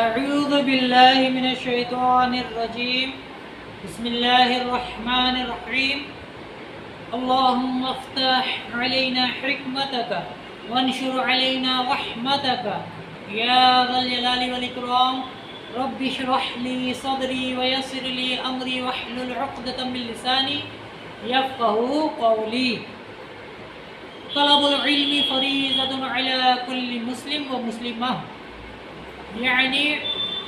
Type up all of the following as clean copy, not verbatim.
اعوذ باللہ من الشیطان الرجیم بسم اللہ الرحمن الرحیم اللہم افتح علینا حکمتک وانشر علینا رحمتک یا ذا الجلال والاکرام رب اشرح لی صدری ویسر لی امری واحلل عقدۃ من لسانی یفقہوا قولی۔ طلب العلم فریضۃ علی کل مسلم و مسلمہ، یعنی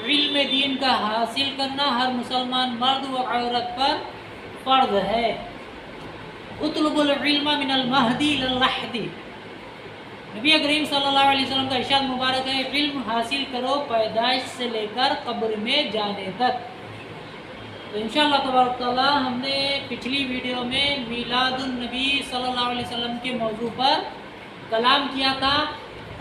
علم دین کا حاصل کرنا ہر مسلمان مرد و عورت پر فرض ہے۔ اطلب العلم من المہدی الی اللحد، نبی کریم صلی اللہ علیہ وسلم کا ارشاد مبارک ہے، علم حاصل کرو پیدائش سے لے کر قبر میں جانے تک۔ تو انشاءاللہ تبارک تعالیٰ ہم نے پچھلی ویڈیو میں میلاد النبی صلی اللہ علیہ وسلم کے موضوع پر کلام کیا تھا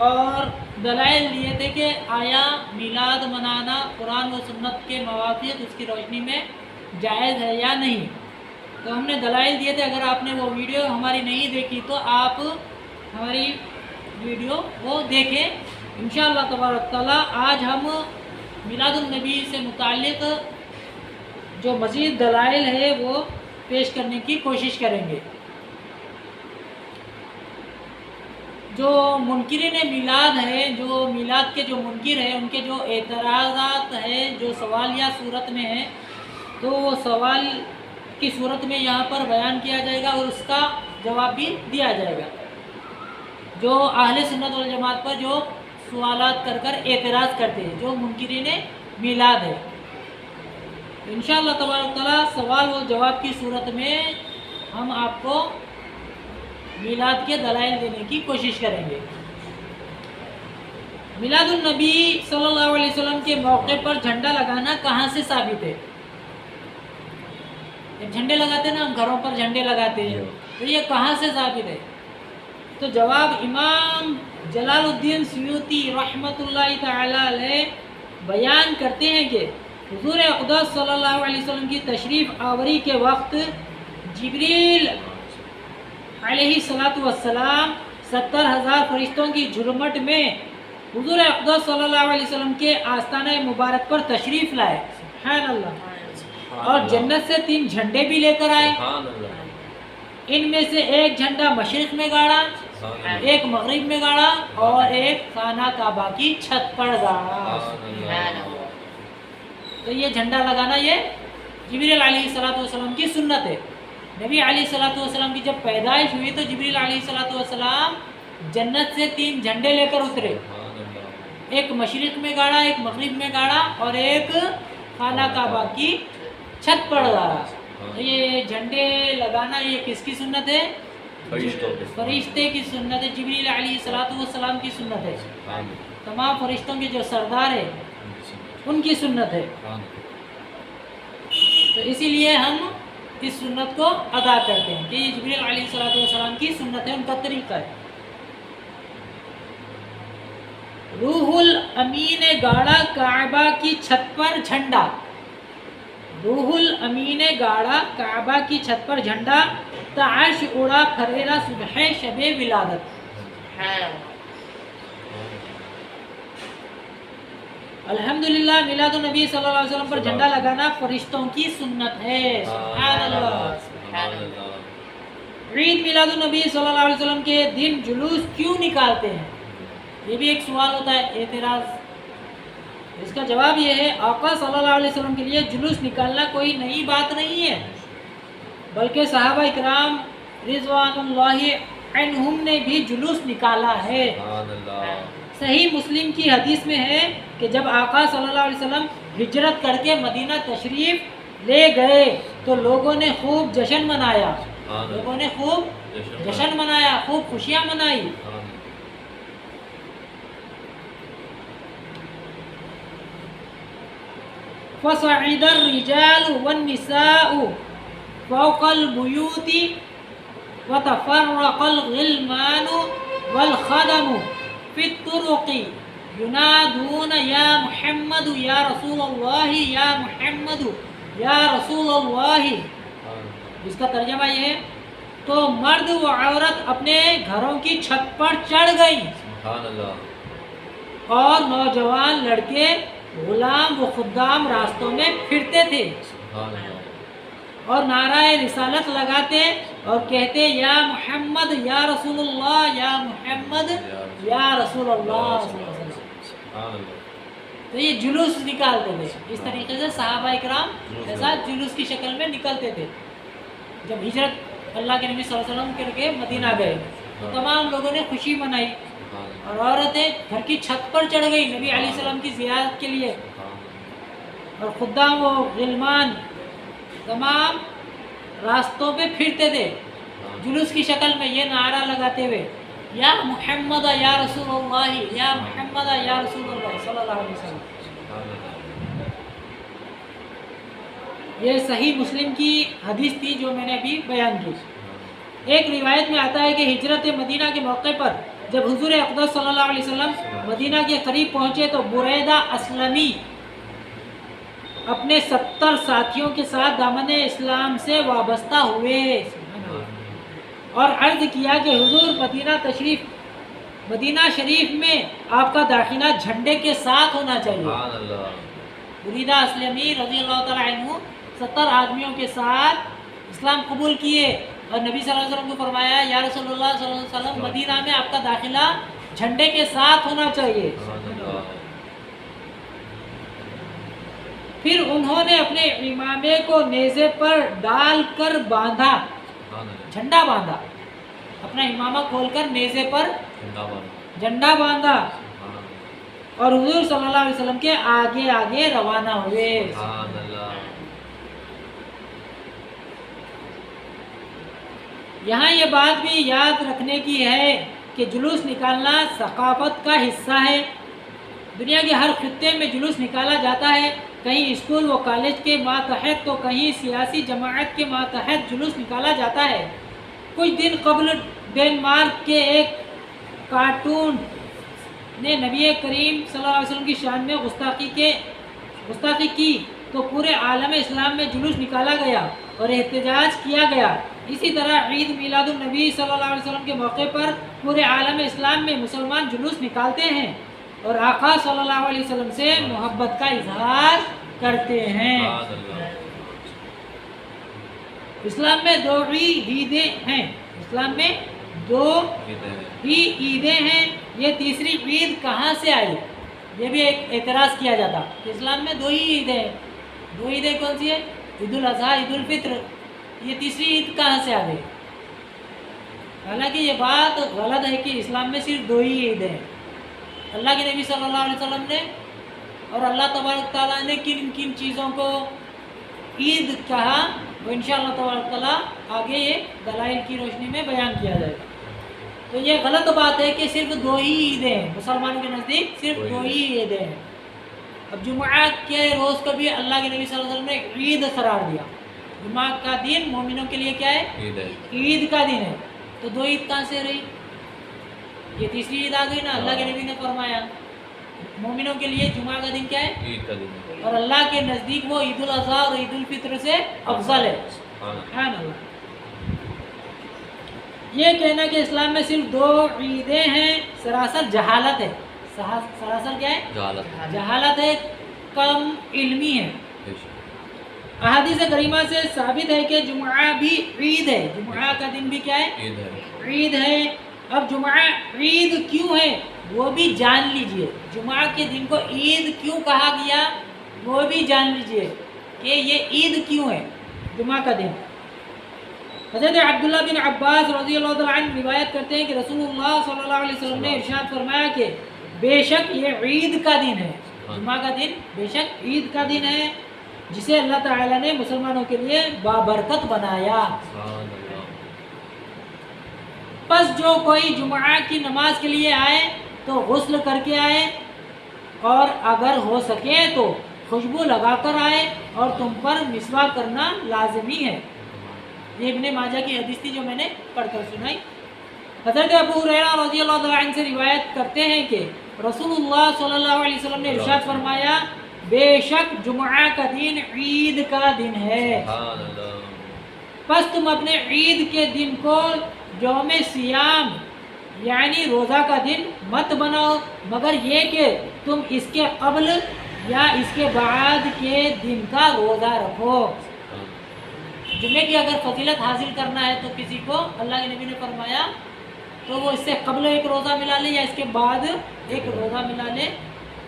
اور دلائل دیے تھے کہ آیا میلاد منانا قرآن و سنت کے موافق اس کی روشنی میں جائز ہے یا نہیں۔ تو ہم نے دلائل دیے تھے، اگر آپ نے وہ ویڈیو ہماری نہیں دیکھی تو آپ ہماری ویڈیو وہ دیکھیں انشاءاللہ تبارک تعالیٰ۔ آج ہم میلاد النبی سے متعلق جو مزید دلائل ہے وہ پیش کرنے کی کوشش کریں گے۔ جو منکرین میلاد ہے، جو میلاد کے جو منکر ہیں، ان کے جو اعتراضات ہیں جو سوالیہ صورت میں ہیں، تو وہ سوال کی صورت میں یہاں پر بیان کیا جائے گا اور اس کا جواب بھی دیا جائے گا۔ جو اہل سنت والجماعت پر جو سوالات کر کر اعتراض کرتے ہیں، جو منکرین میلاد ہے، انشاءاللہ تبارک تعالیٰ سوال و جواب کی صورت میں ہم آپ کو میلاد کے دلائل دینے کی کوشش کریں گے۔ میلاد النبی صلی اللہ علیہ وسلم کے موقع پر جھنڈا لگانا کہاں سے ثابت ہے؟ جب جھنڈے لگاتے ہیں نا، ہم گھروں پر جھنڈے لگاتے ہیں، تو یہ کہاں سے ثابت ہے؟ تو جواب امام جلال الدین سیوطی رحمۃ اللہ تعالی علیہ بیان کرتے ہیں کہ حضور اقدس صلی اللہ علیہ وسلم کی تشریف آوری کے وقت جبریل علیہ السلام 70,000 فرشتوں کی جھرمٹ میں حضور اقدس صلی اللہ علیہ وسلم کے آستانہ مبارک پر تشریف لائے، سبحان اللہ، اور جنت سے 3 جھنڈے بھی لے کر آئے۔ ان میں سے ایک جھنڈا مشرق میں گاڑا، ایک مغرب میں گاڑا اور ایک خانہ کعبہ کی چھت پر گاڑا۔ تو یہ جھنڈا لگانا یہ جبریل علیہ السلام کی سنت ہے۔ نبی علیہ السلام کی جب پیدائش ہوئی تو جبریل علیہ السلام جنت سے 3 جھنڈے لے کر اترے، ایک مشرق میں گاڑا، ایک مغرب میں گاڑا اور ایک خانہ کعبہ کی چھت پر گاڑا۔ تو یہ جھنڈے لگانا یہ کس کی سنت ہے؟ فرشتے کی سنت ہے، جبریل علیہ السلام کی سنت ہے، تمام فرشتوں کے جو سردار ہیں ان کی سنت ہے۔ تو اسی لیے ہم اس سنت کو ادا کرتے ہیں کہ یہ جبریل علیہ السلام کی سنت ہے، ان کا طریقہ ہے۔ روح الامین نے گاڑا کعبہ کی چھت پر جھنڈا، روح الامین نے گاڑا کعبہ کی چھت پر جھنڈا، تعرش اڑا پھریرا صبح شب ولادت۔ الحمدللہ میلاد النبی صلی اللہ علیہ وسلم پر جھنڈا لگانا فرشتوں کی سنت ہے، سبحان اللہ۔ عید میلاد النبی صلی اللہ علیہ وسلم کے دن جلوس کیوں نکالتے ہیں؟ یہ بھی ایک سوال ہوتا ہے، اعتراض۔ اس کا جواب یہ ہے، آقا صلی اللہ علیہ وسلم کے لیے جلوس نکالنا کوئی نئی بات نہیں ہے، بلکہ صحابہ اکرام رضوان اللہ عنہم نے بھی جلوس نکالا ہے۔ صحیح مسلم کی حدیث میں ہے کہ جب آقا صلی اللہ علیہ وسلم ہجرت کر کے مدینہ تشریف لے گئے تو لوگوں نے خوب جشن منایا، لوگوں نے خوب جشن منایا، خوب خوشیاں منائی۔ فَصَعِدَ الرِّجَالُ وَالنِّسَاءُ فَوْقَ الْبُيُوتِ وَتَفَرَّقَ الْغِلْمَانُ وَالْخَدَمُ فِي الطُّرُقِ يُنَادُونَ يَا مُحَمَّدُ يَا رَسُولَ اللَّهِ يَا مُحَمَّدُ يَا رَسُولَ اللَّهِ۔ اس کا ترجمہ یہ ہے، تو مرد و عورت اپنے گھروں کی چھت پر چڑھ گئیں اور نوجوان لڑکے غلام و خدام راستوں میں پھرتے تھے اور نعرہ رسالت لگاتے اور کہتے یا محمد یا رسول اللہ، یا محمد یا رسول اللہ صلی اللہ علیہ وسلم۔ تو یہ جلوس نکالتے تھے، اس طریقے سے صحابہ اکرام کے ساتھ جلوس کی شکل میں نکلتے تھے۔ جب ہجرت اللہ کے نبی صلی اللہ علیہ وسلم کر کے مدینہ گئے تو تمام لوگوں نے خوشی منائی اور عورتیں گھر کی چھت پر چڑھ گئی نبی علیہ السلام کی زیارت کے لیے، اور خدام و غلمان تمام راستوں پہ پھرتے تھے جلوس کی شکل میں یہ نعرہ لگاتے ہوئے یا محمد یا رسول اللہ، یا محمد یا رسول اللہ صلی اللہ علیہ وسلم۔ یہ صحیح مسلم کی حدیث تھی جو میں نے ابھی بیان کی۔ ایک روایت میں آتا ہے کہ ہجرت مدینہ کے موقع پر جب حضور اقدس صلی اللہ علیہ وسلم مدینہ کے قریب پہنچے تو بریدہ اسلمی اپنے 70 ساتھیوں کے ساتھ دامن اسلام سے وابستہ ہوئے اور عرض کیا کہ حضور مدینہ شریف میں آپ کا داخلہ جھنڈے کے ساتھ ہونا چاہیے۔ بریدہ اسلمی رضی اللہ تعالیٰ عنہ 70 آدمیوں کے ساتھ اسلام قبول کیے اور نبی صلی اللہ علیہ وسلم کو فرمایا یا رسول اللہ صلی اللہ علیہ وسلم مدینہ میں آپ کا داخلہ جھنڈے کے ساتھ ہونا چاہیے۔ پھر انہوں نے اپنے امامے کو نیزے پر ڈال کر باندھا، جھنڈا باندھا، اپنا امامہ کھول کر نیزے پر جھنڈا باندھا اور حضور صلی اللہ علیہ وسلم کے آگے آگے روانہ ہوئے۔ یہاں یہ بات بھی یاد رکھنے کی ہے کہ جلوس نکالنا ثقافت کا حصہ ہے۔ دنیا کے ہر خطے میں جلوس نکالا جاتا ہے، کہیں اسکول و کالج کے ماتحت تو کہیں سیاسی جماعت کے ماتحت جلوس نکالا جاتا ہے۔ کچھ دن قبل ڈنمارک کے ایک کارٹون نے نبی کریم صلی اللہ علیہ وسلم کی شان میں گستاخی کی تو پورے عالم اسلام میں جلوس نکالا گیا اور احتجاج کیا گیا۔ اسی طرح عید میلاد النبی صلی اللہ علیہ وسلم کے موقع پر پورے عالم اسلام میں مسلمان جلوس نکالتے ہیں اور آقا صلی اللہ علیہ وسلم سے محبت کا اظہار کرتے ہیں۔ اسلام میں 2 عیدیں ہیں، اسلام میں 2 ہی عیدیں ہیں۔ یہ تیسری عید کہاں سے آئی؟ یہ بھی ایک اعتراض کیا جاتا کہ اسلام میں 2 ہی عیدیں ہیں۔ 2 عیدیں کون سی ہیں؟ عید الاضحیٰ، عید الفطر۔ یہ تیسری عید کہاں سے آ گئی؟ حالانکہ یہ بات غلط ہے کہ اسلام میں صرف 2 ہی عیدیں ہیں۔ اللہ کے نبی صلی اللہ علیہ وسلم نے اور اللہ تبارک تعالیٰ نے کن کن چیزوں کو عید کہا وہ انشاءاللہ تبارک تعالیٰ آگے یہ دلائل کی روشنی میں بیان کیا جائے گا۔ تو یہ غلط بات ہے کہ صرف 2 ہی عیدیں ہیں، مسلمانوں کے نزدیک صرف 2 ہی عیدیں ہیں۔ اب جمعہ کے روز کو بھی اللہ کے نبی صلی اللہ علیہ وسلم نے عید قرار دیا۔ جمعہ کا دن مومنوں کے لیے کیا ہے؟ عید کا دن ہے۔ تو 2 عید کہاں سے رہی؟ یہ تیسری عید آ گئی نا۔ اللہ کے نبی نے فرمایا مومنوں کے لیے جمعہ کا دن کیا ہے؟ عید کا دن، اور اللہ کے نزدیک وہ عید الاضحیٰ اور عید الفطر سے افضل ہے۔ سبحان اللہ۔ یہ کہنا کہ اسلام میں صرف 2 عیدیں ہیں سراسر جہالت ہے۔ سراسر کیا ہے؟ جہالت ہے، کم علمی ہے۔ احادیث کریمہ سے ثابت ہے کہ جمعہ بھی عید ہے، جمعہ کا دن بھی کیا ہے؟ عید ہے۔ اب جمعہ عید کیوں ہے وہ بھی جان لیجئے، جمعہ کے دن کو عید کیوں کہا گیا وہ بھی جان لیجئے کہ یہ عید کیوں ہے جمعہ کا دن۔ حضرت عبداللہ بن عباس رضی اللہ تعالیٰ عنہ روایت کرتے ہیں کہ رسول اللہ صلی اللہ علیہ وسلم نے ارشاد فرمایا کہ بے شک یہ عید کا دن ہے، جمعہ کا دن بے شک عید کا دن ہے جسے اللہ تعالیٰ نے مسلمانوں کے لیے بابرکت بنایا۔ پس جو کوئی جمعہ کی نماز کے لیے آئے تو غسل کر کے آئے اور اگر ہو سکے تو خوشبو لگا کر آئے اور تم پر مسواک کرنا لازمی ہے۔ یہ ابن ماجہ کی حدیث تھی جو میں نے پڑھ کر سنائی۔ حضرت ابو ہریرہ رضی اللہ تعالیٰ عنہ سے روایت کرتے ہیں کہ رسول اللہ صلی اللہ علیہ وسلم نے ارشاد فرمایا بے شک جمعہ کا دن عید کا دن ہے، پس تم اپنے عید کے دن کو یوم سیام یعنی روزہ کا دن مت بناؤ، مگر یہ کہ تم اس کے قبل یا اس کے بعد کے دن کا روزہ رکھو. جمعے کی اگر فضیلت حاصل کرنا ہے تو کسی کو اللہ کے نبی نے فرمایا تو وہ اس سے قبل ایک روزہ ملا لے یا اس کے بعد ایک روزہ ملا لے.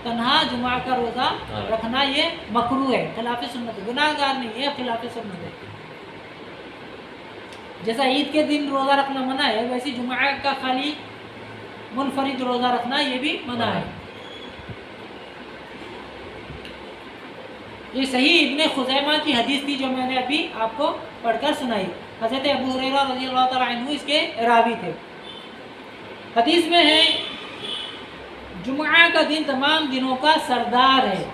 تنہا جمعہ کا روزہ رکھنا یہ مکروہ ہے، خلاف سنت ہے، گناہ گار نہیں ہے، خلاف سنت ہے. جیسا عید کے دن روزہ رکھنا منع ہے ویسے جمعہ کا خالی منفرد روزہ رکھنا یہ بھی منع ہے. یہ صحیح ابن خزیمہ کی حدیث تھی جو میں نے ابھی آپ کو پڑھ کر سنائی. حضرت ابو ہریرہ رضی اللہ تعالیٰ عنہ اس کے راوی تھے. حدیث میں ہے جمعہ کا دن تمام دنوں کا سردار ہے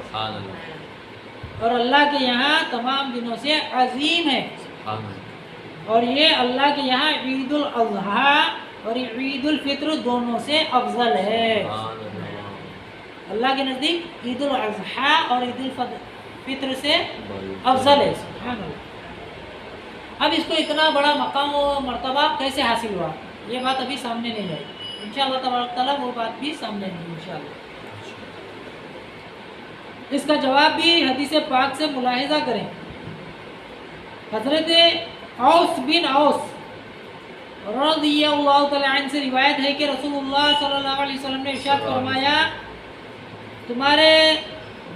اور اللہ کے یہاں تمام دنوں سے عظیم ہے، اور یہ اللہ کے یہاں عید الاضحیٰ اور عید الفطر دونوں سے افضل ہے. اللہ کے نزدیک عید الاضحیٰ اور عید الفطر سے افضل ہے. سبحان اللہ. اب اس کو اتنا بڑا مقام و مرتبہ کیسے حاصل ہوا یہ بات ابھی سامنے نہیں ہے. انشاءاللہ تبارک تعالیٰ وہ بات بھی سامنے نہیں انشاءاللہ. اس کا جواب بھی حدیث پاک سے ملاحظہ کریں. حضرت اوس بن اوس رضی اللہ تعالیٰ عنہ سے روایت ہے کہ رسول اللہ صلی اللہ علیہ وسلم نے ارشاد فرمایا تمہارے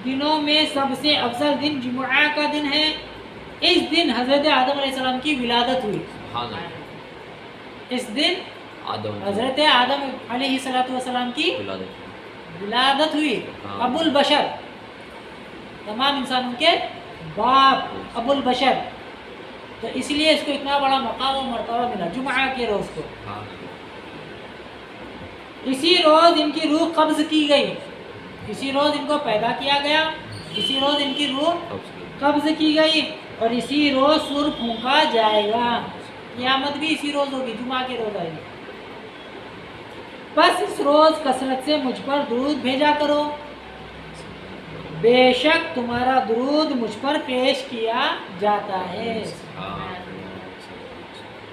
دنوں میں سب سے افضل دن جمعہ کا دن ہے. اس دن حضرت آدم علیہ السلام کی ولادت ہوئی. اس دن حضرت آدم علیہ السلام کی ولادت ہوئی. ابو البشر، تمام انسانوں کے باپ، ابو البشر. تو اس لیے اس کو اتنا بڑا مقام و مرتبہ ملا جمعہ کے روز کو. اسی روز ان کی روح قبض کی گئی، اسی روز ان کو پیدا کیا گیا، اسی روز ان کی روح قبض کی گئی اور اسی روز سور پھونکا جائے گا. قیامت بھی اسی روز ہوگی، جمعہ کے روز آئے گی. بس اس روز کثرت سے مجھ پر درود بھیجا کرو، بے شک تمہارا درود مجھ پر پیش کیا جاتا ہے.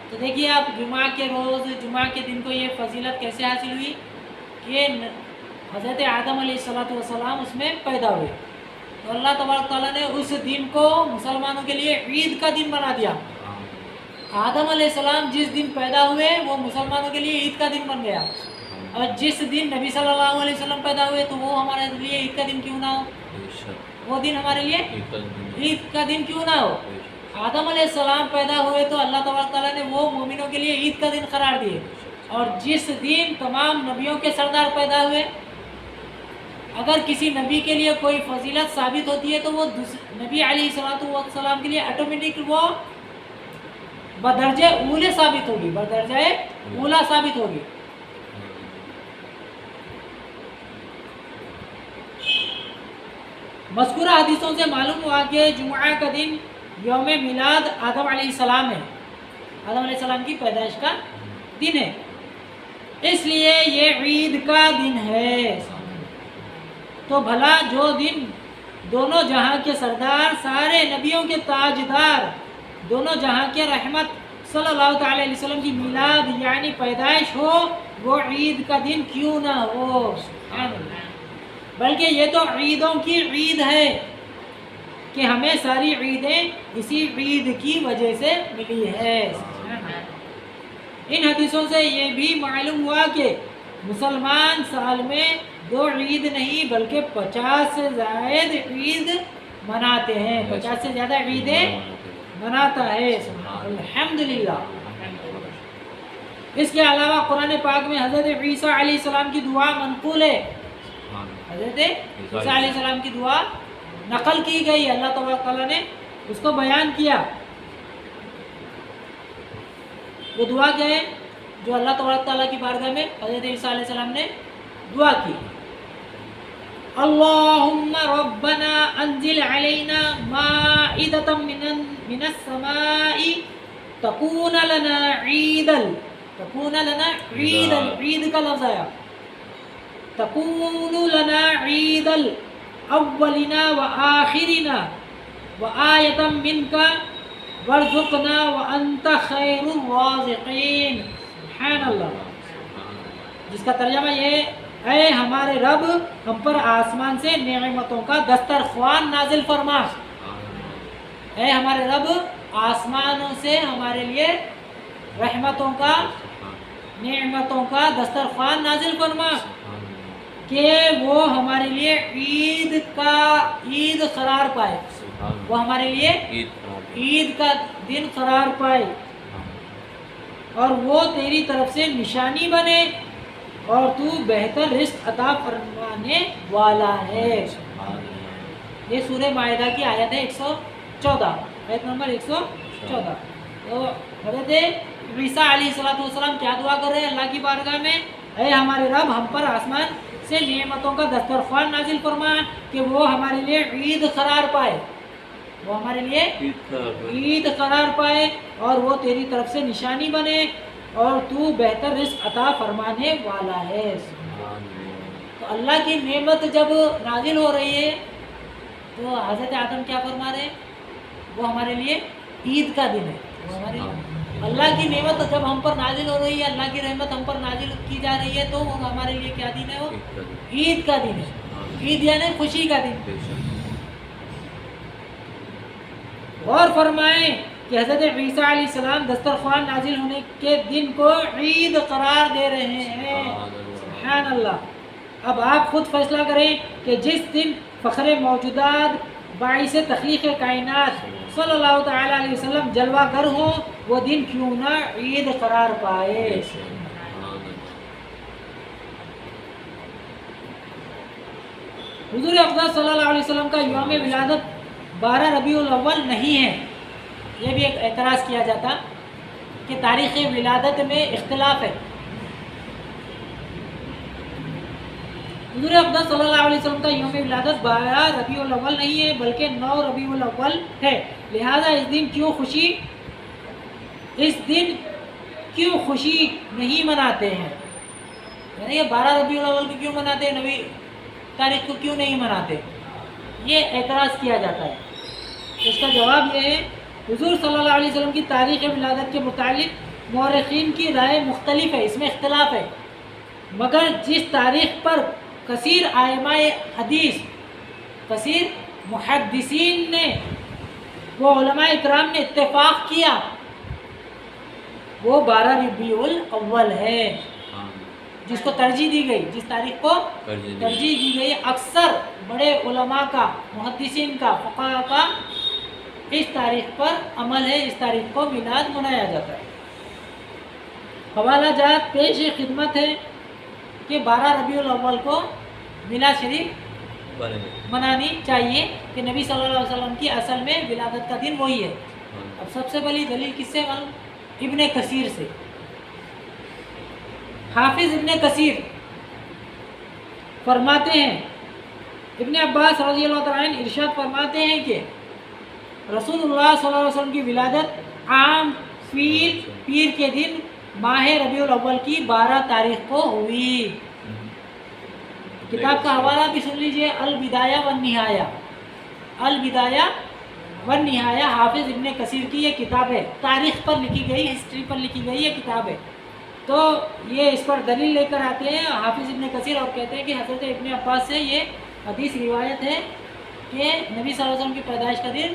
تو دیکھیے آپ جمعہ کے روز، جمعہ کے دن کو یہ فضیلت کیسے حاصل ہوئی کہ حضرت آدم علیہ السلام اس میں پیدا ہوئے. تو اللہ تبارک تعالیٰ نے اس دن کو مسلمانوں کے لیے عید کا دن بنا دیا. آدم علیہ السلام جس دن پیدا ہوئے وہ مسلمانوں کے لیے عید کا دن بن گیا، اور جس دن نبی صلی اللہ علیہ وسلم پیدا ہوئے تو وہ ہمارے لیے عید کا دن کیوں نہ ہو، وہ دن ہمارے لیے عید کا دن کیوں نہ ہو. آدم علیہ السلام پیدا ہوئے تو اللہ تبارک تعالیٰ نے وہ مومنوں کے لیے عید کا دن قرار دیے. اور جس دن تمام نبیوں کے سردار پیدا ہوئے، اگر کسی نبی کے لیے کوئی فضیلت ثابت ہوتی ہے تو وہ نبی علیہ السلام کے لیے آٹومیٹک وہ بدرجہ اولے ثابت ہوگی، بدرجہ اولا ثابت ہوگی. مذکورہ حدیثوں سے معلوم ہوا کہ جمعہ کا دن یوم میلاد آدم علیہ السلام ہے، آدم علیہ السلام کی پیدائش کا دن ہے، اس لیے یہ عید کا دن ہے. تو بھلا جو دن دونوں جہاں کے سردار، سارے نبیوں کے تاجدار، دونوں جہاں کے رحمت صلی اللہ تعالی علیہ وسلم کی میلاد یعنی پیدائش ہو، وہ عید کا دن کیوں نہ ہو. بلکہ یہ تو عیدوں کی عید ہے کہ ہمیں ساری عیدیں اسی عید کی وجہ سے ملی ہے. ان حدیثوں سے یہ بھی معلوم ہوا کہ مسلمان سال میں 2 عید نہیں بلکہ 50 سے زائد عید مناتے ہیں، 50 سے زیادہ عیدیں مناتا ہے. الحمدللہ. اس کے علاوہ قرآن پاک میں حضرت عیسیٰ علیہ السلام کی دعا منقول ہے. حضرت عیسیٰ علیہ السلام کی دعا نقل کی گئی، اللہ تبارک تعالیٰ نے اس کو بیان کیا. وہ دعا کیا ہے جو اللہ تبارک تعالیٰ کی بارگاہ میں حضرت عیسیٰ علیہ السلام نے دعا کی؟ اللہم ربنا انزل علینا مائدۃ من السماء تکون لنا عیدا، تکون لنا عیدا، عید کا لفظ آیا، تکون لنا عید الاولنا وآخرنا وآیۃ منک وارزقنا وانت خیر الرازقین. سبحان اللہ. جس کا ترجمہ یہ اے ہمارے رب ہم پر آسمان سے نعمتوں کا دسترخوان نازل فرما. اے ہمارے رب آسمانوں سے ہمارے لیے رحمتوں کا نعمتوں کا دسترخوان نازل فرما کہ وہ ہمارے لیے عید قرار پائے. وہ ہمارے لیے عید کا دن قرار پائے اور وہ تیری طرف سے نشانی بنے اور تو بہتر رزق عطا فرمانے والا ہے. یہ سورہ مائدہ کی آیت ہے 114، آیت نمبر 114. تو حضرت عیسیٰ علیہ السلام کیا دعا کر رہے ہیں اللہ کی بارگاہ میں؟ اے ہمارے رب ہم پر آسمان سے نعمتوں کا دسترخوان نازل فرما کہ وہ ہمارے لیے عید قرار پائے، وہ ہمارے لیے عید قرار پائے اور وہ تیری طرف سے نشانی بنے اور تو بہتر رزق عطا فرمانے والا ہے. تو اللہ کی نعمت جب نازل ہو رہی ہے تو حضرت آدم کیا فرما رہے ہیں؟ وہ ہمارے لیے عید کا دن ہے. وہ ہمارے اللہ کی نعمت جب ہم پر نازل ہو رہی ہے، اللہ کی رحمت ہم پر نازل کی جا رہی ہے تو وہ ہمارے لیے کیا دن ہے؟ وہ عید کا دن ہے. عید یعنی خوشی کا دن. اور فرمائیں کہ حضرت عیسیٰ علیہ السلام دسترخوان نازل ہونے کے دن کو عید قرار دے رہے ہیں. سبحان اللہ. اب آپ خود فیصلہ کریں کہ جس دن فخر موجودات باعث تخلیق کائنات صلی اللہ تعالی علیہ وسلم جلوہ گر ہوں وہ دن کیوں نہ عید قرار پائے. حضور افضل صلی اللہ علیہ وسلم کا یوم ولادت 12 ربیع الاول نہیں ہے. یہ بھی ایک اعتراض کیا جاتا کہ تاریخ ولادت میں اختلاف ہے. حضور افضل صلی اللہ علیہ وسلم کا یوم ولادت 12 ربیع الاول نہیں ہے بلکہ 9 ربیع الاول ہے. لہذا اس دن کیوں خوشی نہیں مناتے ہیں؟ یعنی یہ 12 ربیع الاول کو کیوں مناتے ہیں، 9 تاریخ کو کیوں نہیں مناتے؟ یہ اعتراض کیا جاتا ہے. اس کا جواب یہ ہے حضور صلی اللہ علیہ وسلم کی تاریخ ولادت کے متعلق مورخین کی رائے مختلف ہے، اس میں اختلاف ہے. مگر جس تاریخ پر کثیر ائمہ حدیث، کثیر محدثین نے، وہ علماء اکرام نے اتفاق کیا وہ 12 ربیع الاول ہے، جس کو ترجیح دی گئی، جس تاریخ کو ترجیح دی گئی. اکثر بڑے علماء کا، محدثین کا، فقہاء کا اس تاریخ پر عمل ہے، اس تاریخ کو میلاد منایا جاتا ہے. حوالہ جات پیش خدمت ہے کہ 12 ربیع الاول کو میلاد شریف منانی چاہیے کہ نبی صلی اللہ علیہ وسلم کی اصل میں ولادت کا دن وہی ہے. اب سب سے بڑی دلیل کس سے معلوم؟ ابن کثیر سے. حافظ ابن کثیر فرماتے ہیں، ابن عباس رضی اللہ تعالیٰ عنہ ارشاد فرماتے ہیں کہ رسول اللہ صلی اللہ علیہ وسلم کی ولادت عام فیل پیر کے دن ماہ ربیع الاول کی 12 تاریخ کو ہوئی. کتاب کا حوالہ بھی سن لیجئے، البدایہ والنہایہ. البدایہ والنہایہ حافظ ابن کثیر کی یہ کتاب ہے، تاریخ پر لکھی گئی، ہسٹری پر لکھی گئی یہ کتاب ہے. تو یہ اس پر دلیل لے کر آتے ہیں حافظ ابن کثیر اور کہتے ہیں کہ حضرت ابن عباس سے یہ حدیث روایت ہے کہ نبی صلی اللہ علیہ وسلم کی پیدائش کا دن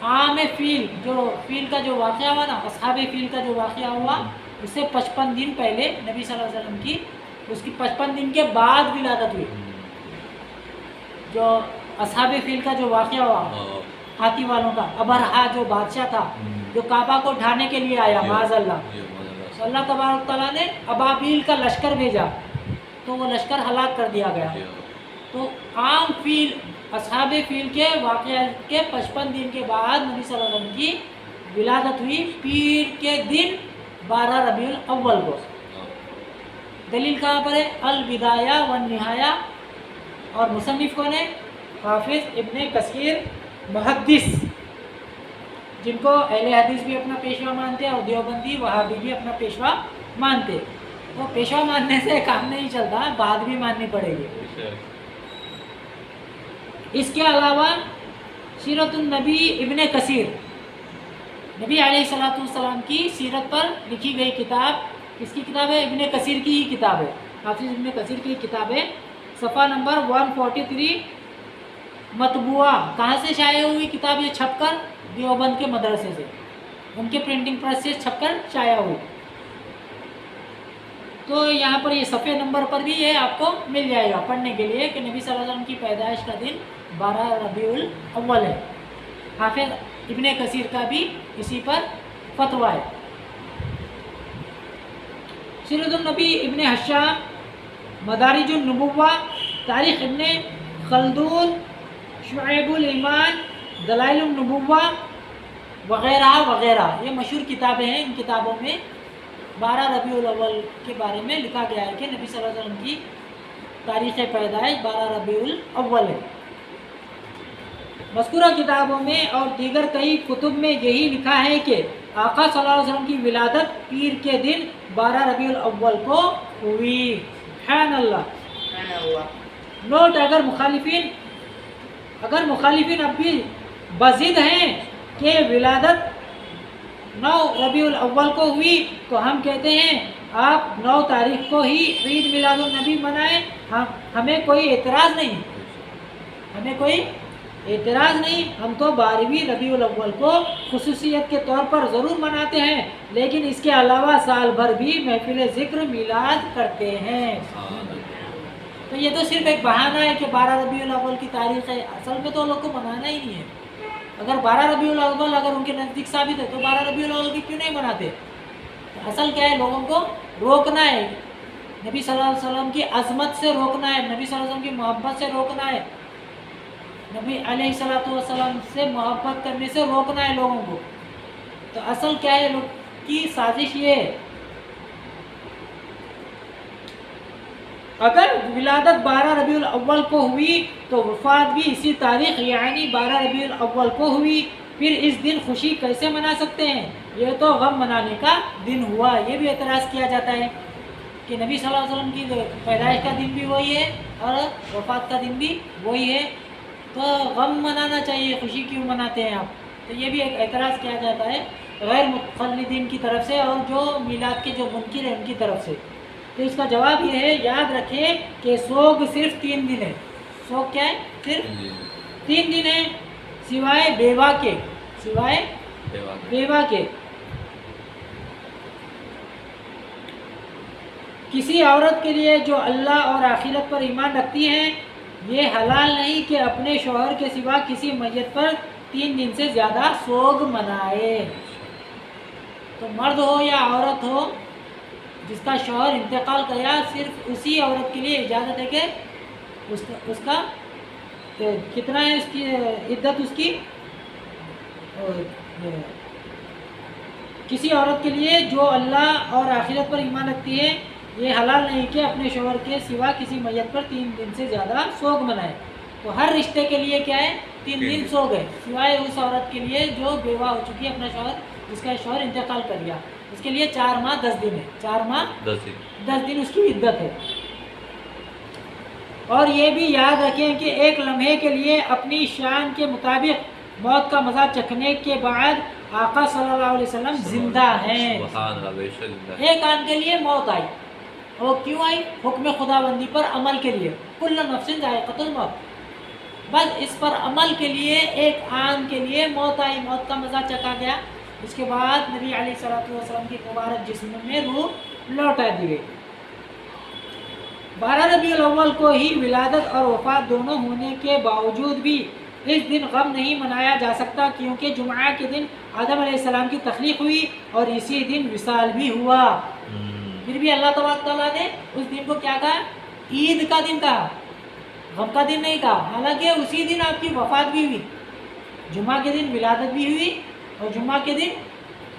عام فیل، جو فیل کا جو واقعہ ہوا نا، اصحاب فیل کا جو واقعہ ہوا اس سے 55 دن پہلے نبی صلی اللہ علیہ وسلم کی، اس کی 55 دن کے بعد ولادت ہوئی. جو اصحاب فیل کا جو واقعہ ہوا ہاتھی والوں کا، ابرہا جو بادشاہ تھا جو کعبہ کو ڈھانے کے لیے آیا، معاذ اللہ، تو اللہ تبارک تعالیٰ نے ابابیل کا لشکر بھیجا تو وہ لشکر ہلاک کر دیا گیا. تو عام فیل، اصحاب فیل کے واقعہ کے 55 دن کے بعد نبی صلی اللہ علیہ وسلم کی ولادت ہوئی پیر کے دن 12 ربیع الاول کو. دلیل کہاں پر ہے؟ البدایہ والنہایہ. اور مصنف کون ہے؟ حافظ ابن کثیر محدث، جن کو اہل حدیث بھی اپنا پیشوا مانتے اور دیوبندی وہابی بھی اپنا پیشوا مانتے. تو پیشوا ماننے سے کام نہیں چلتا، بات بھی ماننی پڑے گی. اس کے علاوہ سیرت النبی ابن کثیر، نبی علیہ السلام کی سیرت پر لکھی گئی کتاب، کس کی کتاب ہے؟ ابن کثیر کی ہی کتاب ہے. حافظ ابن کثیر کی کتاب ہے، صفحہ نمبر 143، مطبوعہ کہاں سے شائع ہوئی کتاب؟ یہ چھپ کر دیوبند کے مدرسے سے، ان کے پرنٹنگ پریس سے چھپ کر شائع ہوئی۔ تو یہاں پر یہ صفحے نمبر پر بھی یہ آپ کو مل جائے گا پڑھنے کے لیے کہ نبی صلی اللہ علیہ وسلم کی پیدائش کا دن 12 ربیع الاول ہے۔ حافظ ابن کثیر کا بھی اسی پر فتویٰ ہے۔ سیرت النبی ابن حشام، مدارج النبوہ، تاریخ ابن خلدون، شعیب الایمان، دلائل النبوہ وغیرہ وغیرہ، یہ مشہور کتابیں ہیں۔ ان کتابوں میں 12 ربیع الاول کے بارے میں لکھا گیا ہے کہ نبی صلی اللہ علیہ وسلم کی تاریخ پیدائش 12 ربیع الاول ہے۔ مذکورہ کتابوں میں اور دیگر کئی کتب میں یہی لکھا ہے کہ آقا صلی اللہ علیہ وسلم کی ولادت پیر کے دن 12 ربیع الاول کو ہوئی۔ سبحان اللہ۔ نوٹ، اگر مخالفین اب بھی بضد ہیں کہ ولادت 9 ربیع الاول کو ہوئی تو ہم کہتے ہیں آپ 9 تاریخ کو ہی عید میلاد النبی منائیں، ہمیں کوئی اعتراض نہیں، ہم تو 12ویں ربیع الاول کو خصوصیت کے طور پر ضرور مناتے ہیں، لیکن اس کے علاوہ سال بھر بھی محفل ذکر میلاد کرتے ہیں۔ تو یہ تو صرف ایک بہانہ ہے کہ 12 ربیع الاول کی تاریخ ہے، اصل میں تو لوگ کو منانا ہی نہیں ہے۔ اگر 12 ربیع الاول اگر ان کے نزدیک ثابت ہے تو 12 ربیع الاول کی کیوں نہیں مناتے؟ اصل کیا ہے، لوگوں کو روکنا ہے، نبی صلی اللہ علیہ وسلم کی عظمت سے روکنا ہے، نبی صلی اللہ علیہ وسلم کی محبت سے روکنا ہے، نبی علیہ الصلوۃ والسلام سے محبت کرنے سے روکنا ہے لوگوں کو۔ تو اصل کیا ہے لوگ کی سازش یہ ہے، اگر ولادت 12 ربیع الاول کو ہوئی تو وفات بھی اسی تاریخ یعنی 12 ربیع الاول کو ہوئی، پھر اس دن خوشی کیسے منا سکتے ہیں؟ یہ تو غم منانے کا دن ہوا۔ یہ بھی اعتراض کیا جاتا ہے کہ نبی صلی اللہ علیہ وسلم کی پیدائش کا دن بھی وہی ہے اور وفات کا دن بھی وہی ہے، تو غم منانا چاہیے، خوشی کیوں مناتے ہیں آپ؟ تو یہ بھی ایک اعتراض کیا جاتا ہے غیر مقلدین کی طرف سے اور جو میلاد کے جو منکر ہیں ان کی طرف سے۔ تو اس کا جواب یہ ہے، یاد رکھیں کہ سوگ صرف 3 دن ہے۔ سوگ کیا ہے؟ صرف 3 دن ہے، سوائے بیوہ کے۔ کسی عورت کے لیے جو اللہ اور آخرت پر ایمان رکھتی ہیں یہ حلال نہیں کہ اپنے شوہر کے سوا کسی میت پر 3 دن سے زیادہ سوگ منائے۔ تو مرد ہو یا عورت ہو جس کا شوہر انتقال کیا، صرف اسی عورت کے لیے اجازت ہے کہ اس کا کتنا ہے، اس کی عدت، اس کی کسی عورت کے لیے جو اللہ اور آخرت پر ایمان رکھتی ہے یہ حلال نہیں کہ اپنے شوہر کے سوا کسی میت پر 3 دن سے زیادہ سوگ منائے۔ تو ہر رشتے کے لیے کیا ہے؟ 3 دن سوگ ہے، سوائے اس عورت کے لیے جو بیوہ ہو چکی ہے، اپنا شوہر، جس کا شوہر انتقال کر گیا، اس کے لیے 4 ماہ 10 دن ہے، 4 ماہ 10 دن اس کی عدت ہے۔ اور یہ بھی یاد رکھیں کہ ایک لمحے کے لیے اپنی شان کے مطابق موت کا مزہ چکھنے کے بعد آقا صلی اللہ علیہ وسلم زندہ ہیں۔ ایک آن کے لیے موت آئی، وہ کیوں آئی؟ حکم خدا بندی پر عمل کے لیے، کل نفس ذائقۃ الموت، بس اس پر عمل کے لیے ایک آن کے لیے موت آئی، موت کا مزہ چکھا گیا، اس کے بعد نبی علیہ الصلوۃ والسلام کی مبارک جسم میں روح لوٹا دی گئی۔ 12 ربیع الاول کو ہی ولادت اور وفات دونوں ہونے کے باوجود بھی اس دن غم نہیں منایا جا سکتا، کیونکہ جمعہ کے دن آدم علیہ السلام کی تخلیق ہوئی اور اسی دن وصال بھی ہوا۔ پھر بھی اللہ تبارک تعالیٰ نے اس دن کو کیا کہا؟ عید کا دن کہا، غم کا دن نہیں کہا، حالانکہ اسی دن آپ کی وفات بھی ہوئی، جمعہ کے دن ولادت بھی ہوئی اور جمعہ کے دن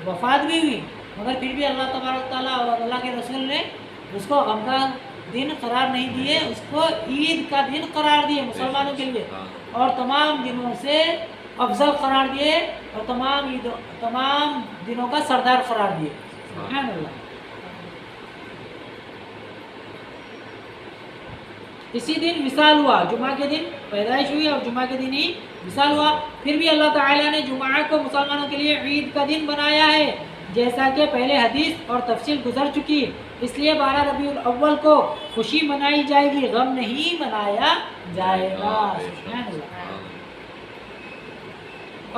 وفات بھی ہوئی، مگر پھر بھی اللہ تبارک تعالیٰ اور اللہ کے رسول نے اس کو غم کا دن قرار نہیں دیے، اس کو عید کا دن قرار دیے مسلمانوں کے لیے، اور تمام دنوں سے افضل قرار دیے اور تمام دنوں کا سردار قرار دیے۔ سبحان اللہ۔ اسی دن وصال ہوا، جمعہ کے دن پیدائش ہوئی اور جمعہ کے دن ہی وصال ہوا۔ پھر بھی اللہ تعالیٰ نے جمعہ کو مسلمانوں کے لیے عید کا دن بنایا ہے، جیسا کہ پہلے حدیث اور تفصیل گزر چکی اس لیے 12 ربیع الاول کو خوشی منائی جائے گی، غم نہیں منایا جائے گا۔ سبحان اللہ۔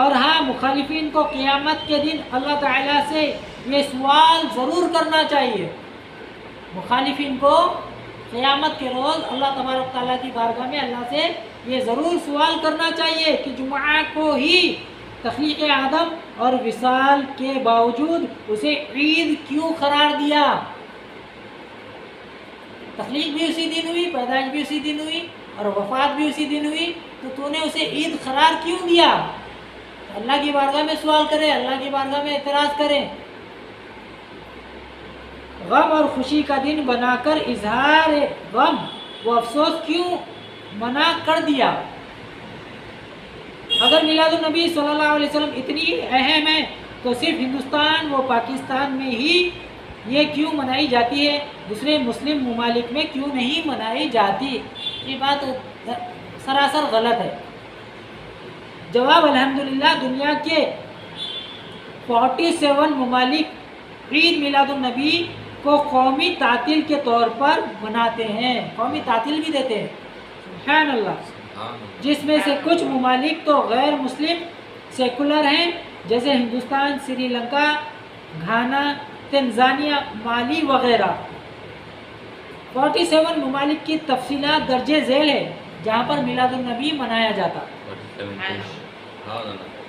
اور ہاں، مخالفین کو قیامت کے دن اللہ تعالیٰ سے یہ سوال ضرور کرنا چاہیے۔ مخالفین کو قیامت کے روز اللہ تبارک تعالیٰ کی بارگاہ میں اللہ سے یہ ضرور سوال کرنا چاہیے کہ جمعہ کو ہی تخلیق آدم اور وصال کے باوجود اسے عید کیوں قرار دیا؟ تخلیق بھی اسی دن ہوئی، پیدائش بھی اسی دن ہوئی اور وفات بھی اسی دن ہوئی، تو نے اسے عید قرار کیوں دیا؟ اللہ کی بارگاہ میں سوال کرے، اللہ کی بارگاہ میں اعتراض کریں۔ غم اور خوشی کا دن بنا کر اظہار غم و افسوس کیوں منع کر دیا؟ اگر میلاد النبی صلی اللہ علیہ وسلم اتنی اہم ہے تو صرف ہندوستان و پاکستان میں ہی یہ کیوں منائی جاتی ہے، دوسرے مسلم ممالک میں کیوں نہیں منائی جاتی؟ یہ بات سراسر غلط ہے۔ جواب الحمدللہ دنیا کے 47 ممالک عید میلاد النبی کو قومی تعطیل کے طور پر مناتے ہیں، قومی تعطیل بھی دیتے ہیں۔ سبحان اللہ۔ جس میں سے کچھ ممالک تو غیر مسلم سیکولر ہیں، جیسے ہندوستان، سری لنکا، گھانا، تنزانیہ، مالی وغیرہ۔ 47 ممالک کی تفصیلات درج ذیل ہے جہاں پر میلاد النبی منایا جاتا۔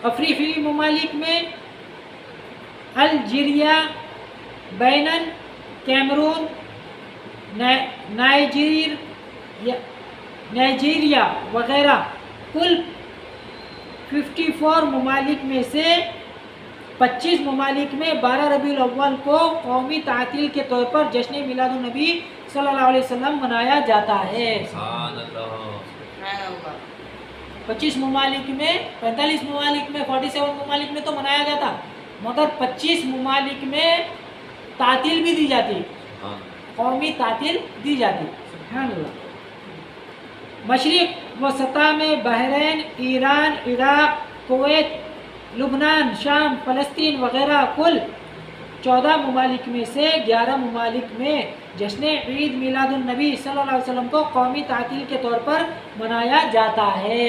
افریقی ممالک میں الجیریا، بینن، کیمرون، نائجیریا وغیرہ، کل 54 ممالک میں سے 25 ممالک میں 12 ربیع الاول کو قومی تعطیل کے طور پر جشن میلاد النبی صلی اللہ علیہ وسلم منایا جاتا ہے۔ 25 ممالک میں، 45 ممالک میں، 47 ممالک میں تو منایا جاتا، مگر 25 ممالک میں تعطیل بھی دی جاتی، قومی تعطیل دی جاتی۔ سبحان اللہ۔ مشرق وسطی میں بحرین، ایران، عراق، کویت، لبنان، شام، فلسطین وغیرہ، کل 14 ممالک میں سے 11 ممالک میں جشن عید میلاد النبی صلی اللہ علیہ وسلم کو قومی تعطیل کے طور پر منایا جاتا ہے۔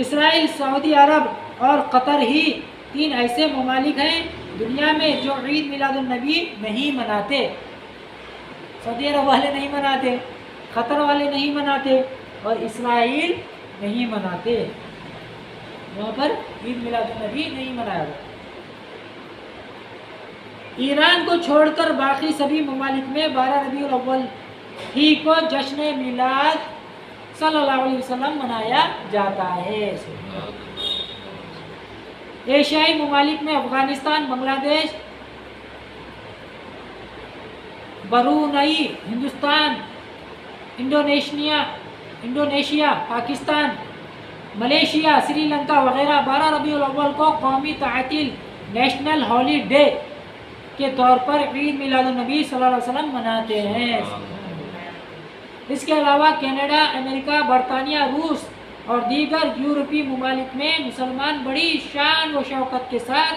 اسرائیل، سعودی عرب اور قطر ہی 3 ایسے ممالک ہیں دنیا میں جو عید میلاد النبی نہیں مناتے۔ سعودی عرب والے نہیں مناتے، قطر والے نہیں مناتے اور اسرائیل نہیں مناتے، وہاں پر عید میلاد النبی نہیں منایا جاتا۔ ایران کو چھوڑ کر باقی سبھی ممالک میں 12 ربیع الاول ہی کو جشن میلاد صلی اللہ علیہ وسلم منایا جاتا ہے۔ ایشیائی ممالک میں افغانستان، بنگلہ دیش، برونئی، ہندوستان، انڈونیشیا، پاکستان، ملیشیا، سری لنکا وغیرہ 12 ربیع الاول کو قومی تعطیل، نیشنل ہالی ڈے کے طور پر عید میلاد النبی صلی اللہ علیہ وسلم مناتے ہیں۔ اس کے علاوہ کینیڈا، امریکہ، برطانیہ، روس اور دیگر یورپی ممالک میں مسلمان بڑی شان و شوکت کے ساتھ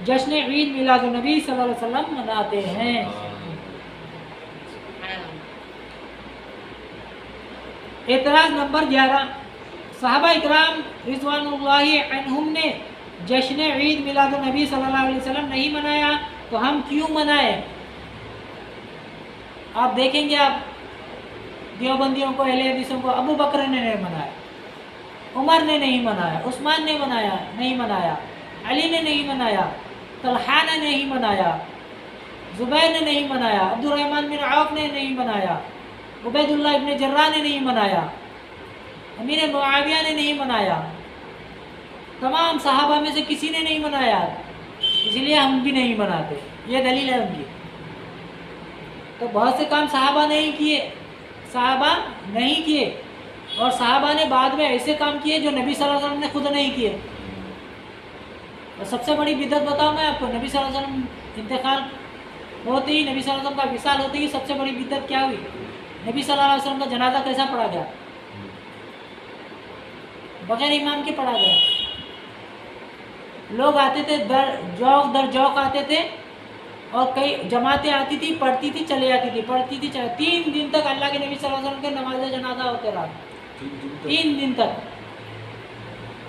جشن عید میلاد النبی صلی اللہ علیہ وسلم مناتے ہیں۔ اعتراض نمبر 11، صحابہ اکرام رضوان اللہ عنہم نے جشن عید میلاد النبی صلی اللہ علیہ وسلم نہیں منایا تو ہم کیوں منائیں؟ آپ دیکھیں گے، آپ دیوبندیوں کو، اہل حدیثوں کو، ابو بکر نے نہیں منایا، عمر نے نہیں منایا، عثمان نے نہیں منایا، علی نے نہیں منایا، طلحہ نے نہیں منایا، زبیر نے نہیں منایا، عبد الرحمن بن عوف نے نہیں منایا، عبید اللہ ابن جراح نے نہیں منایا، امیر معاویہ نے نہیں منایا، تمام صحابہ میں سے کسی نے نہیں منایا، اس لیے ہم بھی نہیں مناتے، یہ دلیل ہے ان کی۔ تو بہت سے کام صحابہ نہیں کیے اور صحابہ نے بعد میں ایسے کام کیے جو نبی صلی اللہ علیہ وسلم نے خود نہیں کیے۔ اور سب سے بڑی بدعت بتاؤں میں آپ کو، نبی صلی اللہ علیہ وسلم انتقال ہوتے ہی، نبی صلی اللہ علیہ وسلم کا وصال ہوتے ہی سب سے بڑی بدعت کیا ہوئی؟ نبی صلی اللہ علیہ وسلم کا جنازہ کیسا پڑھا گیا؟ بغیر امام کے پڑھا گیا۔ لوگ آتے تھے، در جوق آتے تھے اور کئی جماعتیں آتی تھی، پڑھتی تھی، چلے جاتی تھی، پڑھتی تھی، 3 دن تک اللہ کے نبی صلی اللہ علیہ وسلم کے نماز جنازہ ہوتے رہا، 3 دن تک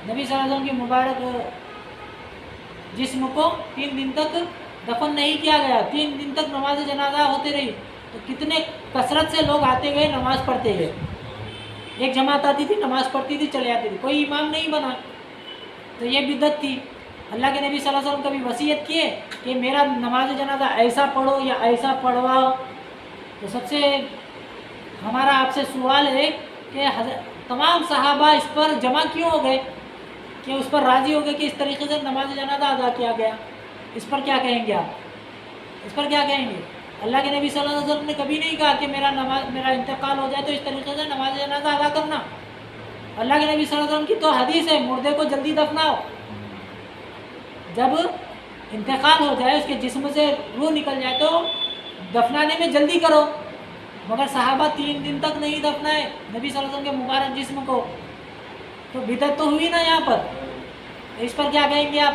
نبی صلی اللہ علیہ وسلم کی مبارک جسم کو 3 دن تک دفن نہیں کیا گیا، 3 دن تک نماز جنازہ ہوتے رہی. تو کتنے کثرت سے لوگ آتے گئے، نماز پڑھتے گئے. ایک جماعت آتی تھی، نماز پڑھتی تھی، چلے جاتی تھی، کوئی امام نہیں بنا. تو یہ بدعت تھی. اللہ کے نبی صلی اللہ علیہ وسلم کبھی وصیت کیے کہ میرا نماز جنازہ ایسا پڑھو یا ایسا پڑھواؤ. تو سب سے ہمارا آپ سے سوال ہے کہ تمام صحابہ اس پر جمع کیوں ہو گئے، کہ اس پر راضی ہو گئے کہ اس طریقے سے نماز جنازہ ادا کیا گیا. اس پر کیا کہیں گے آپ؟ اس پر کیا کہیں گے؟ اللہ کے نبی صلی اللہ علیہ وسلم نے کبھی نہیں کہا کہ میرا انتقال ہو جائے تو اس طریقے سے نماز جنازہ ادا کرنا. اللہ کے نبی صلی اللہ علیہ وسلم کی تو حدیث ہے، مردے کو جلدی دفناؤ، جب انتقال ہو جائے، اس کے جسم سے روح نکل جائے تو دفنانے میں جلدی کرو. مگر صحابہ 3 دن تک نہیں دفنائے نبی صلی اللہ علیہ وسلم کے مبارک جسم کو. تو بدعت تو ہوئی نا یہاں پر. اس پر کیا کہیں گے آپ؟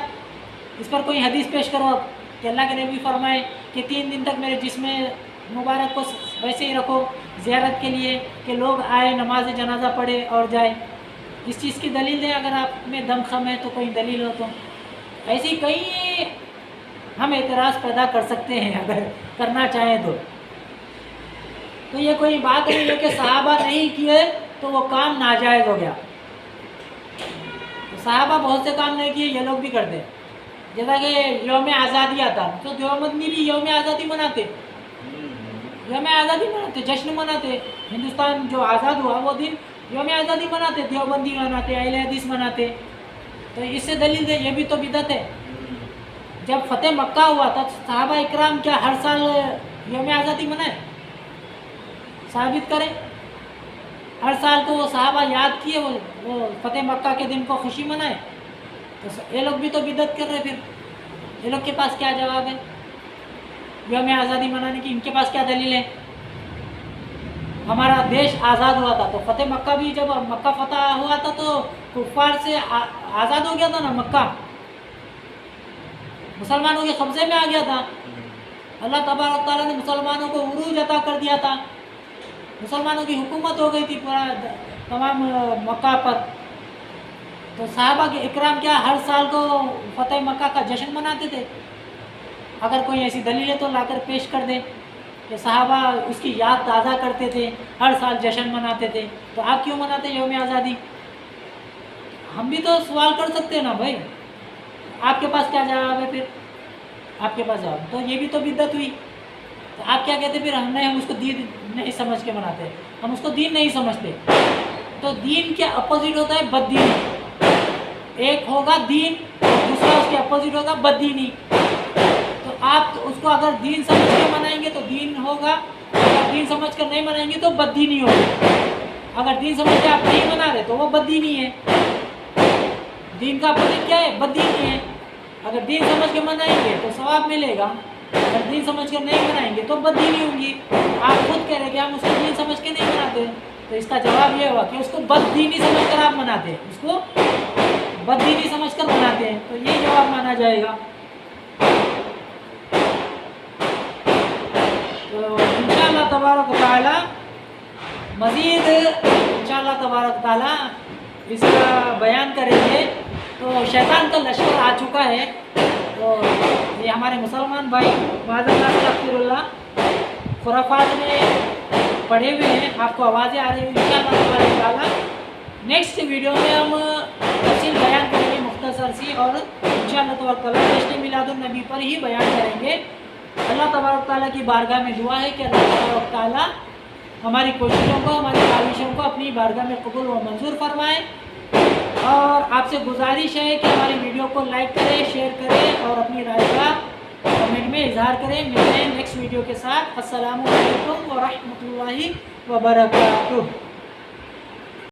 اس پر کوئی حدیث پیش کرو آپ کہ اللہ کے نبی فرمائے کہ 3 دن تک میرے جسم مبارک کو ویسے ہی رکھو زیارت کے لیے، کہ لوگ آئے، نماز جنازہ پڑھے اور جائے. اس چیز کی دلیل دیں اگر آپ میں دم خم ہے تو، کوئی دلیل ہو تو. ایسی کئی ہم اعتراض پیدا کر سکتے ہیں اگر کرنا چاہیں تو یہ کوئی بات نہیں ہے کہ صحابہ نہیں کیے تو وہ کام ناجائز ہو گیا. صحابہ بہت سے کام نہیں کیے، یہ لوگ بھی کرتے. جیسا کہ یوم آزادی آتا تو دیوبندی بھی یوم آزادی مناتے، یوم آزادی مناتے، جشن مناتے. ہندوستان جو آزاد ہوا وہ دن یوم آزادی مناتے، دیوبندی مناتے، اہل حدیث مناتے. تو اس سے دلیل دے، یہ بھی تو بدعت ہے. جب فتح مکہ ہوا تھا صحابہ اکرام کیا ہر سال یوم آزادی منائے؟ ثابت کریں. ہر سال کو وہ صحابہ یاد کیے، وہ فتح مکہ کے دن کو خوشی منائے. تو یہ لوگ بھی تو بدعت کر رہے. پھر یہ لوگ کے پاس کیا جواب ہے یوم آزادی منانے کی؟ ان کے پاس کیا دلیل ہے؟ ہمارا دیش آزاد ہوا تھا تو فتح مکہ بھی، جب مکہ فتح ہوا تھا تو کفار سے آزاد ہو گیا تھا نا مکہ، مسلمانوں کے قبضے میں آ گیا تھا. اللہ تبارک تعالیٰ نے مسلمانوں کو عروج عطا کر دیا تھا، مسلمانوں کی حکومت ہو گئی تھی پورا تمام مکہ پر. تو صحابہ کے اکرام کیا ہر سال کو فتح مکہ کا جشن مناتے تھے؟ اگر کوئی ایسی دلیل ہے تو لا کر پیش کر دے کہ صحابہ اس کی یاد تازہ کرتے تھے، ہر سال جشن مناتے تھے. تو آپ کیوں مناتے یوم آزادی؟ ہم بھی تو سوال کر سکتے ہیں نا بھائی. آپ کے پاس کیا جواب ہے پھر؟ آپ کے پاس جواب تو یہ بھی تو بدعت ہوئی. تو آپ کیا کہتے پھر؟ ہم اس کو دین نہیں سمجھ کے مناتے، ہم اس کو دین نہیں سمجھتے. تو دین کے اپوزٹ ہوتا ہے بد دینی. ایک ہوگا دین، دوسرا اس کے اپوزٹ ہوگا بد دینی. تو آپ اس کو اگر دین سمجھ کے منائیں گے تو دین ہوگا، اگر دین سمجھ کر نہیں منائیں گے تو بد دینی ہوگی. اگر دین سمجھ کے آپ نہیں منا رہے تو وہ بد دینی ہے. دین کا اپوزٹ کیا ہے؟ بد دینی ہے. اگر دین سمجھ کے منائیں گے تو ثواب ملے گا، اگر دین سمجھ کر نہیں منائیں گے تو بد دینی ہوں گی. آپ خود کہہ رہے کہ ہم اس کو دین سمجھ کے نہیں مناتے، تو اس کا جواب یہ ہوا کہ اس کو بد دینی سمجھ کر آپ مناتے ہیں، اس کو بد دینی سمجھ کر مناتے ہیں. تو یہ جواب مانا جائے گا. تو انشاءاللہ تبارک و تعالی مزید انشاءاللہ تبارک تعالی اس کا بیان کریں گے. تو شیطان کا لشکر آ چکا ہے. تو یہ ہمارے مسلمان بھائی معاذ اللہ استغفر اللہ خرافات میں پڑھے ہوئے ہیں، آپ کو آوازیں آ رہی ہیں. انشاءاللہ تبارک تعالی نیکسٹ ویڈیو میں ہم تفصیل بیان کریں گے مختصر سی، اور انشاءاللہ تبارک تعالی جشن میلاد النبی پر ہی بیان کریں گے. اللہ تبارک تعالیٰ کی بارگاہ میں دعا ہے کہ اللہ تبارک تعالیٰ ہماری کوششوں کو، ہماری کاوشوں کو اپنی بارگاہ میں قبول و منظور فرمائے. اور آپ سے گزارش ہے کہ ہماری ویڈیو کو لائک کریں، شیئر کریں اور اپنی رائے کا کمنٹ میں اظہار کریں. ملتے ہیں نیکسٹ ویڈیو کے ساتھ. السلام علیکم ورحمۃ اللہ وبرکاتہ.